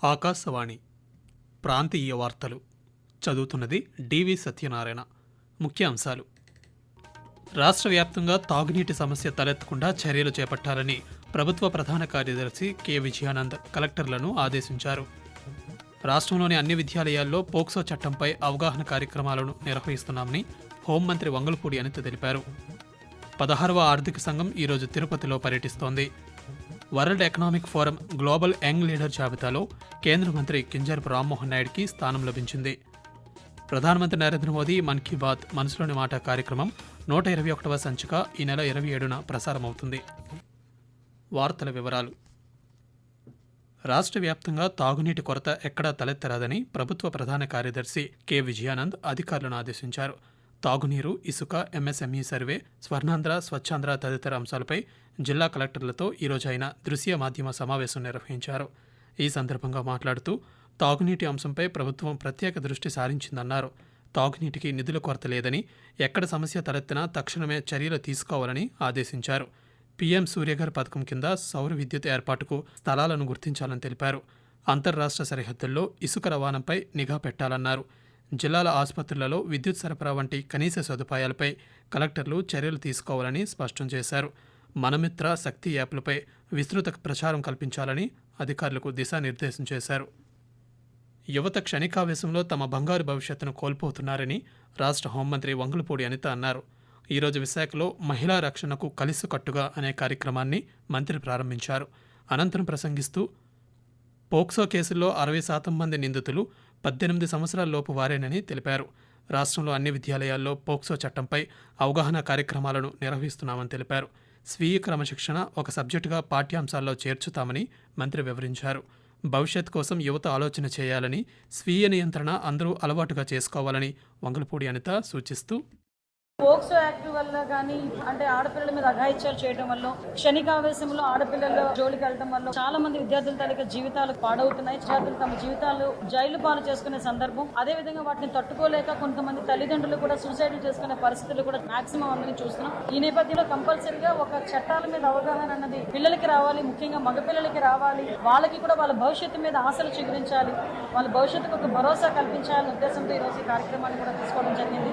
ఆకాశవాణి ప్రాంతీయ వార్తలు చదువుతున్నది డివి సత్యనారాయణ. ముఖ్యాంశాలు: రాష్ట్ర వ్యాప్తంగా తాగునీటి సమస్య తలెత్తకుండా చర్యలు చేపట్టాలని ప్రభుత్వ ప్రధాన కార్యదర్శి కె విజయానంద్ కలెక్టర్లను ఆదేశించారు. రాష్ట్రంలోని అన్ని విద్యాలయాల్లో పోక్సో చట్టంపై అవగాహన కార్యక్రమాలను నిర్వహిస్తున్నామని హోంమంత్రి వంగలపూడి అనిత తెలిపారు. 16వ ఆర్థిక సంఘం ఈరోజు తిరుపతిలో పర్యటిస్తోంది. World Economic Forum Global Young Leader జాబితాలో కేంద్ర మంత్రి కింజరపు రామ్మోహన్ నాయుడికి స్థానం లభించింది. ప్రధానమంత్రి నరేంద్ర మోదీ మన్ కీ బాత్ మనసులోని మాట కార్యక్రమం 121వ సంచిక ఈ నెల 27న ప్రసారమవుతుంది. వార్తల వివరాలు: రాష్ట్ర వ్యాప్తంగా తాగునీటి కొరత ఎక్కడా తలెత్తరాదని ప్రభుత్వ ప్రధాన కార్యదర్శి కె విజయానంద్ అధికారులను ఆదేశించారు. తాగునీరు, ఇసుక, ఎంఎస్ఎంఈ సర్వే, స్వర్ణాంధ్ర, స్వచ్ఛాంధ్ర తదితర అంశాలపై జిల్లా కలెక్టర్లతో ఈరోజు ఆయన దృశ్య మాధ్యమ సమావేశం నిర్వహించారు. ఈ సందర్భంగా మాట్లాడుతూ తాగునీటి అంశంపై ప్రభుత్వం ప్రత్యేక దృష్టి సారించిందన్నారు. తాగునీటికి నిధుల కొరత లేదని, ఎక్కడ సమస్య తలెత్తినా తక్షణమే చర్యలు తీసుకోవాలని ఆదేశించారు. పీఎం సూర్యఘర్ పథకం కింద సౌర విద్యుత్ ఏర్పాటుకు స్థలాలను గుర్తించాలని తెలిపారు. అంతర్రాష్ట్ర సరిహద్దుల్లో ఇసుక రవాణాపై నిఘా పెట్టాలన్నారు. జిల్లాల ఆసుపత్రులలో విద్యుత్ సరఫరా వంటి కనీస సదుపాయాలపై కలెక్టర్లు చర్యలు తీసుకోవాలని స్పష్టం చేశారు. మనమిత్ర, శక్తి యాప్లపై విస్తృత ప్రచారం కల్పించాలని అధికారులకు దిశానిర్దేశం చేశారు. యువత క్షణికావేశంలో తమ బంగారు భవిష్యత్తును కోల్పోతున్నారని రాష్ట్ర హోంమంత్రి వంగలపూడి అనిత అన్నారు. ఈరోజు విశాఖలో మహిళా రక్షణకు కలిసికట్టుగా అనే కార్యక్రమాన్ని మంత్రి ప్రారంభించారు. అనంతరం ప్రసంగిస్తూ పోక్సో కేసుల్లో 60% మంది నిందితులు 18 సంవత్సరాల లోపు వారేనని తెలిపారు. రాష్ట్రంలో అన్ని విద్యాలయాల్లో పోక్సో చట్టంపై అవగాహన కార్యక్రమాలను నిర్వహిస్తున్నామని తెలిపారు. స్వీయ క్రమశిక్షణ ఒక సబ్జెక్టుగా పాఠ్యాంశాల్లో చేర్చుతామని మంత్రి వివరించారు. భవిష్యత్ కోసం యువత ఆలోచన చేయాలని, స్వీయ నియంత్రణ అందరూ అలవాటుగా చేసుకోవాలని వంగలపూడి అనిత సూచిస్తూ, పోక్సో యాక్ట్ వల్ల కానీ అంటే ఆడపిల్లల మీద అఘాయిత్యాలు చేయడం వల్ల, క్షణికావేశంలో ఆడపిల్లల జోలికి వెళ్ళడం వల్ల చాలా మంది విద్యార్థుల తాలూకా జీవితాలు పాడవుతున్నాయి. విద్యార్థులు తమ జీవితాలు జైలు పాలు చేసుకునే సందర్భం. అదే విధంగా వాటిని తట్టుకోలేక కొంతమంది తల్లిదండ్రులు కూడా సూసైడ్ చేసుకునే పరిస్థితులు కూడా మాక్సిమం అందరినీ చూస్తున్నాం. ఈ నేపథ్యంలో కంపల్సరీగా ఒక చట్టాల మీద అవగాహన అన్నది పిల్లలకి రావాలి, ముఖ్యంగా మగపిల్లలకి రావాలి. వాళ్ళకి కూడా వాళ్ళ భవిష్యత్తు మీద ఆశలు చిగురించాలి, వాళ్ళ భవిష్యత్తుకు ఒక భరోసా కల్పించాలనే ఉద్దేశంతో ఈరోజు ఈ కార్యక్రమాన్ని కూడా తీసుకోవడం జరిగింది.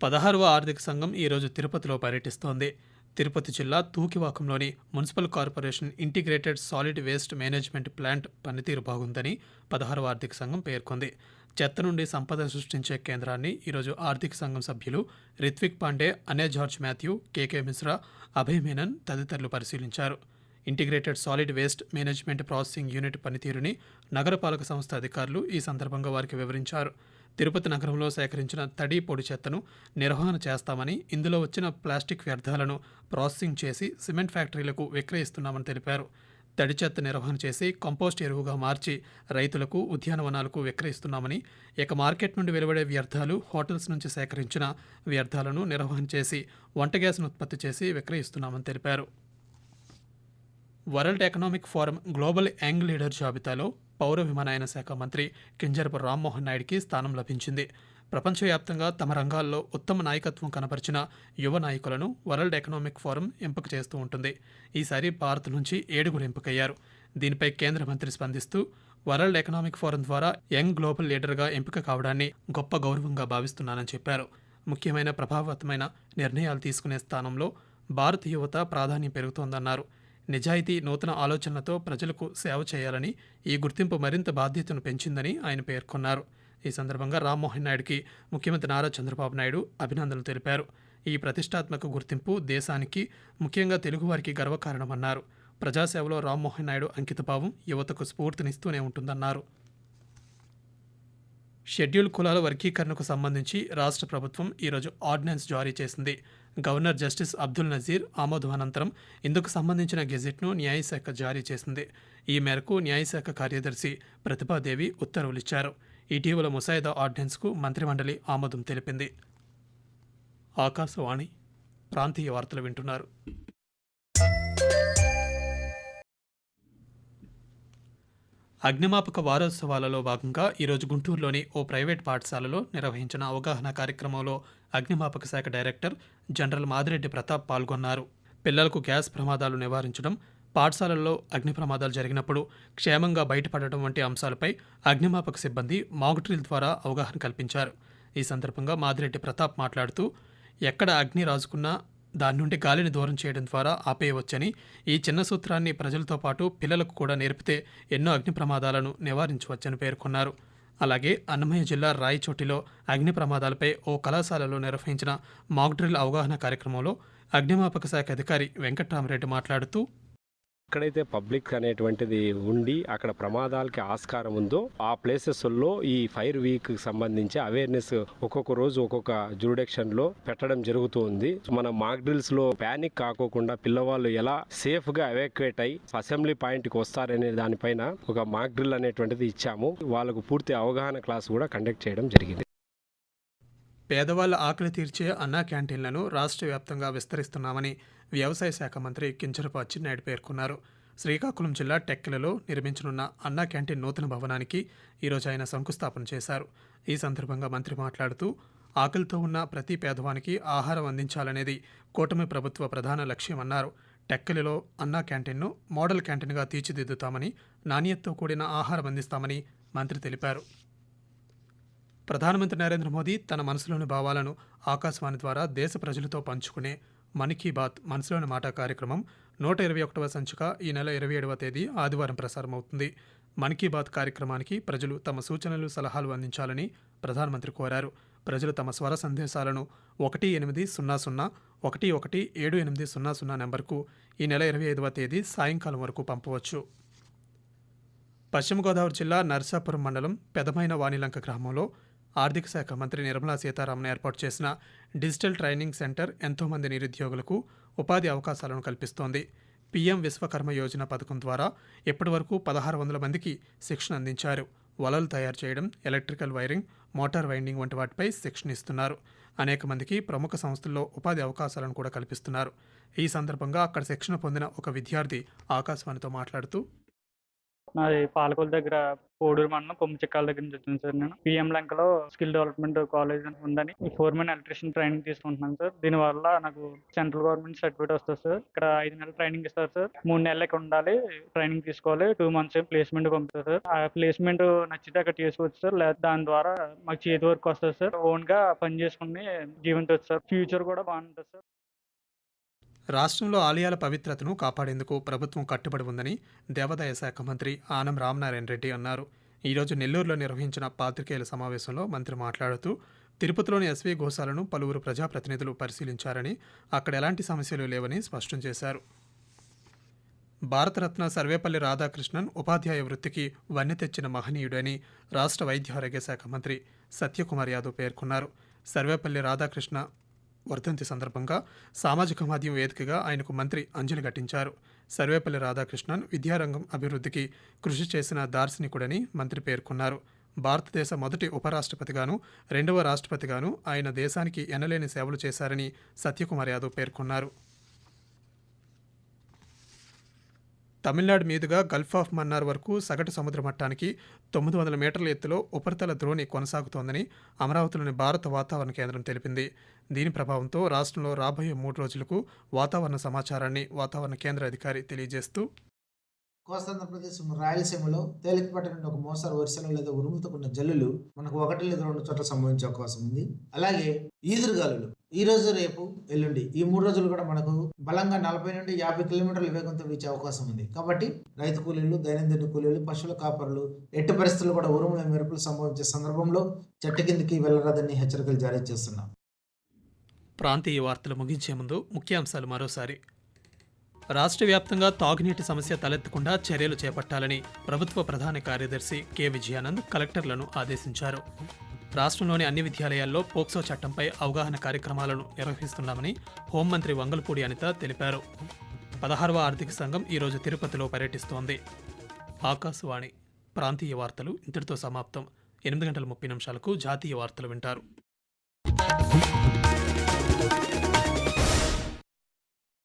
16వ ఆర్థిక సంఘం ఈరోజు తిరుపతిలో పర్యటిస్తోంది. తిరుపతి జిల్లా తూకివాకంలోని municipal corporation integrated solid waste management plant పనితీరు బాగుందని 16వ ఆర్థిక సంఘం పేర్కొంది. చెత్త నుండి సంపద సృష్టించే కేంద్రాన్ని ఈరోజు ఆర్థిక సంఘం సభ్యులు రిత్విక్ పాండే, అనే జార్జ్ మాథ్యూ, కేకే మిశ్రా, అభయ్ మేనన్ తదితరులు పరిశీలించారు. Integrated solid waste management processing unit పనితీరుని నగరపాలక సంస్థ అధికారులు ఈ సందర్భంగా వారికి వివరించారు. తిరుపతి నగరంలో సేకరించిన తడి, పొడి చెత్తను నిర్వహణ చేస్తామని, ఇందులో వచ్చిన ప్లాస్టిక్ వ్యర్థాలను ప్రాసెసింగ్ చేసి సిమెంట్ ఫ్యాక్టరీలకు విక్రయిస్తున్నామని తెలిపారు. తడి చెత్త నిర్వహణ చేసి కంపోస్ట్ ఎరువుగా మార్చి రైతులకు, ఉద్యానవనాలకు విక్రయిస్తున్నామని, ఇక మార్కెట్ నుండి వెలువడే వ్యర్థాలు, హోటల్స్ నుంచి సేకరించిన వ్యర్థాలను నిర్వహణ చేసి వంట గ్యాస్ను ఉత్పత్తి చేసి విక్రయిస్తున్నామని తెలిపారు. World Economic Forum Global Young Leader జాబితాలో పౌర విమానయాన శాఖ మంత్రి కింజరపు రామ్మోహన్ నాయుడికి స్థానం లభించింది. ప్రపంచవ్యాప్తంగా తమ రంగాల్లో ఉత్తమ నాయకత్వం కనపరిచిన యువ నాయకులను వరల్డ్ ఎకనామిక్ ఫోరం ఎంపిక చేస్తూ ఉంటుంది. ఈసారి భారత్ నుంచి 7 ఎంపికయ్యారు. దీనిపై కేంద్ర మంత్రి స్పందిస్తూ, వరల్డ్ ఎకనామిక్ ఫోరం ద్వారా యంగ్ గ్లోబల్ లీడర్గా ఎంపిక కావడాన్ని గొప్ప గౌరవంగా భావిస్తున్నానని చెప్పారు. ముఖ్యమైన ప్రభావవంతమైన నిర్ణయాలు తీసుకునే స్థానంలో భారత యువత ప్రాధాన్యం పెరుగుతోందన్నారు. నిజాయితీ, నూతన ఆలోచనలతో ప్రజలకు సేవ చేయాలని ఈ గుర్తింపు మరింత బాధ్యతను పెంచిందని ఆయన పేర్కొన్నారు. ఈ సందర్భంగా రామ్మోహన్ నాయుడికి ముఖ్యమంత్రి నారా చంద్రబాబు నాయుడు అభినందనలు తెలిపారు. ఈ ప్రతిష్టాత్మక గుర్తింపు దేశానికి, ముఖ్యంగా తెలుగువారికి గర్వకారణమన్నారు. ప్రజాసేవలో రామ్మోహన్ నాయుడు అంకితభావం యువతకు స్ఫూర్తినిస్తూనే ఉంటుందన్నారు. షెడ్యూల్ కులాల వర్గీకరణకు సంబంధించి రాష్ట్ర ప్రభుత్వం ఈరోజు ఆర్డినెన్స్ జారీ చేసింది. గవర్నర్ జస్టిస్ అబ్దుల్ నజీర్ ఆమోదం అనంతరం ఇందుకు సంబంధించిన గెజెట్ను న్యాయశాఖ జారీ చేసింది. ఈ మేరకు న్యాయశాఖ కార్యదర్శి ప్రతిభాదేవి ఉత్తర్వులిచ్చారు. ఇటీవల ముసాయిదా ఆర్డినెన్స్కు మంత్రిమండలి ఆమోదం తెలిపింది. ఆకాశవాణి ప్రాంతీయ వార్తలు వింటున్నారు. అగ్నిమాపక వారోత్సవాలలో భాగంగా ఈరోజు గుంటూరులోని ఓ ప్రైవేట్ పాఠశాలలో నిర్వహించిన అవగాహన కార్యక్రమంలో అగ్నిమాపక శాఖ డైరెక్టర్ జనరల్ మాదిరెడ్డి ప్రతాప్ పాల్గొన్నారు. పిల్లలకు గ్యాస్ ప్రమాదాలు నివారించడం, పాఠశాలల్లో అగ్ని ప్రమాదాలు జరిగినప్పుడు క్షేమంగా బయటపడటం వంటి అంశాలపై అగ్నిమాపక సిబ్బంది మాక్ డ్రిల్ ద్వారా అవగాహన కల్పించారు. ఈ సందర్భంగా మాదిరెడ్డి ప్రతాప్ మాట్లాడుతూ, ఎక్కడ అగ్ని రాజుకున్నా దాని నుండి గాలిని దూరం చేయడం ద్వారా ఆపేయవచ్చని, ఈ చిన్న సూత్రాన్ని ప్రజలతో పాటు పిల్లలకు కూడా నేర్పితే ఎన్నో అగ్ని ప్రమాదాలను నివారించవచ్చని పేర్కొన్నారు. అలాగే అన్నమయ్య జిల్లా రాయచోటిలో అగ్ని ప్రమాదాలపై ఓ కళాశాలలో నిర్వహించిన మాక్ డ్రిల్ అవగాహన కార్యక్రమంలో అగ్నిమాపక శాఖ అధికారి వెంకట్రామరెడ్డి మాట్లాడుతూ, ఎక్కడైతే పబ్లిక్ అనేటువంటిది ఉండి అక్కడ ప్రమాదాలకి ఆస్కారం ఉందో ఆ ప్లేసెస్లో ఈ ఫైర్ వీక్ సంబంధించి అవేర్నెస్ ఒక్కొక్క రోజు ఒక్కొక్క జ్యూరిడిక్షన్ లో పెట్టడం జరుగుతుంది. మన మాక్ డ్రిల్స్ లో ప్యానిక్ కాకోకుండా పిల్లవాళ్ళు ఎలా సేఫ్ గా ఎవాక్యుయేట్ అయ్యి అసెంబ్లీ పాయింట్ కి వస్తారనే దానిపైన ఒక మాక్ డ్రిల్ అనేటువంటిది ఇచ్చాము. వాళ్ళకు పూర్తి అవగాహన క్లాస్ కూడా కండక్ట్ చేయడం జరిగింది. పేదవాళ్ల ఆకలి తీర్చే అన్నా క్యాంటీన్లను రాష్ట్ర వ్యాప్తంగా విస్తరిస్తున్నామని వ్యవసాయ శాఖ మంత్రి కింజరపు అచ్చెన్నాయుడు పేర్కొన్నారు. శ్రీకాకుళం జిల్లా టెక్కలలో నిర్మించనున్న అన్నా క్యాంటీన్ నూతన భవనానికి ఈరోజు ఆయన శంకుస్థాపన చేశారు. ఈ సందర్భంగా మంత్రి మాట్లాడుతూ, ఆకలితో ఉన్న ప్రతి పేదవానికి ఆహారం అందించాలనేది కూటమి ప్రభుత్వ ప్రధాన లక్ష్యమన్నారు. టెక్కలిలో అన్నా క్యాంటీన్ను మోడల్ క్యాంటీన్గా తీర్చిదిద్దుతామని, నాణ్యతతో కూడిన ఆహారం అందిస్తామని మంత్రి తెలిపారు. ప్రధానమంత్రి నరేంద్ర మోదీ తన మనసులోని భావాలను ఆకాశవాణి ద్వారా దేశ ప్రజలతో పంచుకునే మన్ కీ బాత్ మనసులోని మాట కార్యక్రమం 121వ సంచిక ఈ నెల 27వ తేదీ ఆదివారం ప్రసారమవుతుంది. మన్ కీ బాత్ కార్యక్రమానికి ప్రజలు తమ సూచనలు, సలహాలు అందించాలని ప్రధానమంత్రి కోరారు. ప్రజలు తమ స్వర సందేశాలను 1800 నెంబర్కు ఈ నెల 25వ తేదీ సాయంకాలం వరకు పంపవచ్చు. పశ్చిమ గోదావరి జిల్లా నర్సాపురం మండలం పెదమైన వాణిలంక గ్రామంలో ఆర్థిక శాఖ మంత్రి నిర్మలా సీతారామన్ ఏర్పాటు చేసిన డిజిటల్ ట్రైనింగ్ సెంటర్ ఎంతోమంది నిరుద్యోగులకు ఉపాధి అవకాశాలను కల్పిస్తోంది. పీఎం విశ్వకర్మ యోజన పథకం ద్వారా ఇప్పటి వరకు 1600 మందికి శిక్షణ అందించారు. వలలు తయారు చేయడం, ఎలక్ట్రికల్ వైరింగ్, మోటార్ వైండింగ్ వంటి వాటిపై శిక్షణ ఇస్తున్నారు. అనేక మందికి ప్రముఖ సంస్థల్లో ఉపాధి అవకాశాలను కూడా కల్పిస్తున్నారు. ఈ సందర్భంగా అక్కడ శిక్షణ పొందిన ఒక విద్యార్థి ఆకాశవాణితో మాట్లాడుతూ, నాది పాలకొల్లు దగ్గర కోడూరు మండలం కొమ్మిచెక్కాల దగ్గర నుంచి వచ్చింది సార్. నేను పిఎం లంకలో స్కిల్ డెవలప్మెంట్ కాలేజ్ ఉందని ఈ ఫోర్మెన్ ఎలక్ట్రీషియన్ ట్రైనింగ్ తీసుకుంటున్నాను సార్. దీనివల్ల నాకు సెంట్రల్ గవర్నమెంట్ సర్టిఫికేట్ వస్తుంది సార్. ఇక్కడ 5 నెలలు ట్రైనింగ్ ఇస్తారు సార్. 3 నెలలు ఇక్కడ ఉండాలి, ట్రైనింగ్ తీసుకోవాలి. 2 months ప్లేస్మెంట్ పంపుతారు సార్. ఆ ప్లేస్మెంట్ నచ్చితే అక్కడ చేసుకోవచ్చు సార్. లేదా దాని ద్వారా మాకు చేతి వర్క్ వస్తుంది సార్. ఓన్ గా పని చేసుకుని జీవించవచ్చు సార్. ఫ్యూచర్ కూడా బాగుంటుంది సార్. రాష్ట్రంలో ఆలయాల పవిత్రతను కాపాడేందుకు ప్రభుత్వం కట్టుబడి ఉందని దేవాదాయ శాఖ మంత్రి ఆనం రామనారాయణ రెడ్డి అన్నారు. ఈరోజు నెల్లూరులో నిర్వహించిన పాత్రికేయుల సమావేశంలో మంత్రి మాట్లాడుతూ, తిరుపతిలోని ఎస్వీ గోశాలను పలువురు ప్రజాప్రతినిధులు పరిశీలించారని, అక్కడ ఎలాంటి సమస్యలు లేవని స్పష్టం చేశారు. భారతరత్న సర్వేపల్లి రాధాకృష్ణన్ ఉపాధ్యాయ వృత్తికి వన్నె తెచ్చిన మహనీయుడని రాష్ట్ర వైద్య ఆరోగ్య శాఖ మంత్రి సత్యకుమార్ యాదవ్ పేర్కొన్నారు. సర్వేపల్లి రాధాకృష్ణ వర్ధంతి సందర్భంగా సామాజిక మాధ్యమం వేదికగా ఆయనకు మంత్రి అంజలి ఘటించారు. సర్వేపల్లి రాధాకృష్ణన్ విద్యారంగం అభివృద్ధికి కృషి చేసిన దార్శనికుడని మంత్రి పేర్కొన్నారు. భారతదేశ మొదటి ఉపరాష్ట్రపతిగాను, 2వ రాష్ట్రపతిగాను ఆయన దేశానికి ఎనలేని సేవలు చేశారని సత్యకుమార్ యాదవ్ పేర్కొన్నారు. తమిళనాడు మీదుగా గల్ఫ్ ఆఫ్ మన్నార్ వరకు సగటు సముద్ర మట్టానికి 900 మీటర్ల ఎత్తులో ఉపరితల ద్రోణి కొనసాగుతోందని అమరావతిలోని భారత వాతావరణ కేంద్రం తెలిపింది. దీని ప్రభావంతో రాష్ట్రంలో రాబోయే 3 రోజులకు వాతావరణ సమాచారాన్ని వాతావరణ కేంద్ర అధికారి తెలియజేస్తూ, కోస్తాంధ్రప్రదేశ్, రాయలసీమలో తేలికపాటి నుండి ఒక మోస్తరు వర్షాలు లేదా ఉరుముతో కూడిన జల్లులు మనకు 1 లేదా 2 చోట్ల సంభవించే అవకాశం ఉంది. అలాగే ఈదురుగాలులు ఈ రోజు, రేపు, ఎల్లుండి ఈ 3 రోజులు కూడా మనకు బలంగా 40 నుండి 50 కిలోమీటర్ల వేగంతో వీచే అవకాశం ఉంది. కాబట్టి రైతు కూలీలు, దైనందిన కూలీలు, పశువుల కాపరులు ఎట్టి పరిస్థితుల్లో కూడా ఉరుముల మెరుపులు సంభవించే సందర్భంలో చెట్టు కిందికి వెళ్లరాదని హెచ్చరికలు జారీ చేస్తున్నాం. ప్రాంతీయ వార్తలు ముగించే ముందు ముఖ్యాంశాలు మరోసారి. రాష్ట్ర వ్యాప్తంగా తాగునీటి సమస్య తలెత్తకుండా చర్యలు చేపట్టాలని ప్రభుత్వ ప్రధాన కార్యదర్శి కె విజయానంద్ కలెక్టర్లను ఆదేశించారు. రాష్ట్రంలోని అన్ని విద్యాలయాల్లో పోక్సో చట్టంపై అవగాహన కార్యక్రమాలను నిర్వహిస్తున్నామని హోంమంత్రి వంగల్పూడి అనిత తెలిపారు. 16వ ఆర్థిక సంఘం ఈరోజు తిరుపతిలో పర్యటిస్తోంది. ఆకాశవాణి ప్రాంతీయ వార్తలు ఇంతటితో సమాప్తం. 8 గంటల 30 నిమిషాలకు జాతీయ వార్తలు వింటారు.